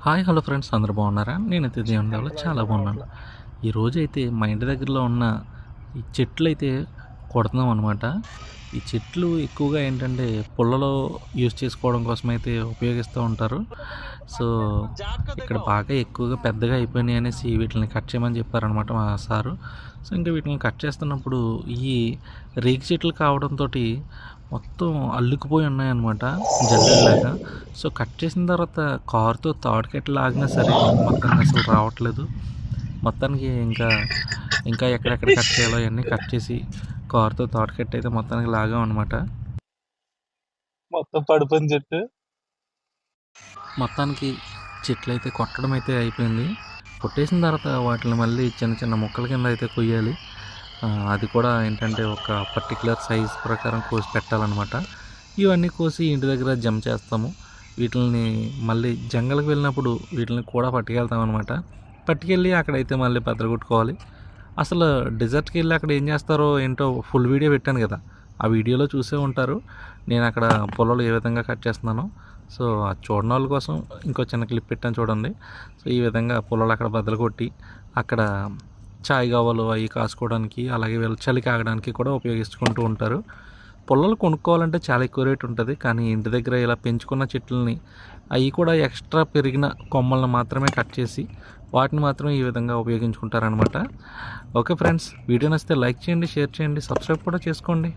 Hi hello friends, అందరూ బాగున్నారా? నేనైతే దేవుని దయ వల్ల చాలా బాగున్నాను. ఈరోజు అయితే మా ఇంటి దగ్గరలో ఉన్న ఈ చెట్లు అయితే కొడుతున్నాం అనమాట. ఈ చెట్లు ఎక్కువగా ఏంటంటే పుల్లలో యూజ్ చేసుకోవడం కోసం అయితే ఉపయోగిస్తూ ఉంటారు. సో ఇక్కడ బాగా ఎక్కువగా పెద్దగా అయిపోయినాయి అనేసి వీటిని కట్ చేయమని చెప్పారనమాట మా సారు. సో ఇంకా వీటిని కట్ చేస్తున్నప్పుడు ఈ రేగి చెట్లు కావడంతో మొత్తం అల్లుకుపోయి ఉన్నాయన్నమాట, జల్లెడలాగా. సో కట్ చేసిన తర్వాత కారుతో తాడుకెట్లా లాగినా సరే మొత్తానికి అసలు రావట్లేదు. మొత్తానికి ఇంకా ఇంకా ఎక్కడెక్కడ కట్ చేయాలో అవన్నీ కట్ చేసి కారుతో తాడుకెట్టు అయితే మొత్తానికి లాగాం అనమాట. మొత్తం పడిపోయిన చెట్టు. మొత్తానికి చెట్లు అయితే కొట్టడం అయితే అయిపోయింది. కొట్టేసిన తర్వాత వాటిని మళ్ళీ చిన్న చిన్న ముక్కల కింద అయితే కొయ్యాలి. అది కూడా ఏంటంటే ఒక పర్టికులర్ సైజ్ ప్రకారం కోసి పెట్టాలన్నమాట. ఇవన్నీ కోసి ఇంటి దగ్గర జమ చేస్తాము. వీటిని మళ్ళీ జంగల్కి వెళ్ళినప్పుడు వీటిని కూడా పట్టుకెళ్తాం అనమాట. పట్టుకెళ్ళి అక్కడైతే మళ్ళీ బద్దలుగొట్టుకోవాలి. అసలు డెజర్ట్కి వెళ్ళి అక్కడ ఏం చేస్తారో ఏంటో ఫుల్ వీడియో పెట్టాను కదా, ఆ వీడియోలో చూసే ఉంటారు నేను అక్కడ పొలాలు ఏ విధంగా కట్ చేస్తున్నానో. సో అది చూడని వాళ్ళ కోసం ఇంకో చిన్న క్లిప్ పెట్టాను చూడండి. సో ఈ విధంగా పొలాలు అక్కడ బద్దలు కొట్టి అక్కడ చాయ్ కావాలో అవి కాసుకోవడానికి, అలాగే వీళ్ళు చలి కాగడానికి కూడా ఉపయోగించుకుంటూ ఉంటారు. పొలాలు కొనుక్కోవాలంటే చాలా ఎక్కువ రేటు ఉంటుంది, కానీ ఇంటి దగ్గర ఇలా పెంచుకున్న చెట్లని అవి కూడా ఎక్స్ట్రా పెరిగిన కొమ్మలను మాత్రమే కట్ చేసి వాటిని మాత్రమే ఈ విధంగా ఉపయోగించుకుంటారనమాట. ఓకే ఫ్రెండ్స్, వీడియో నచ్చితే లైక్ చేయండి, షేర్ చేయండి, సబ్స్క్రైబ్ కూడా చేసుకోండి.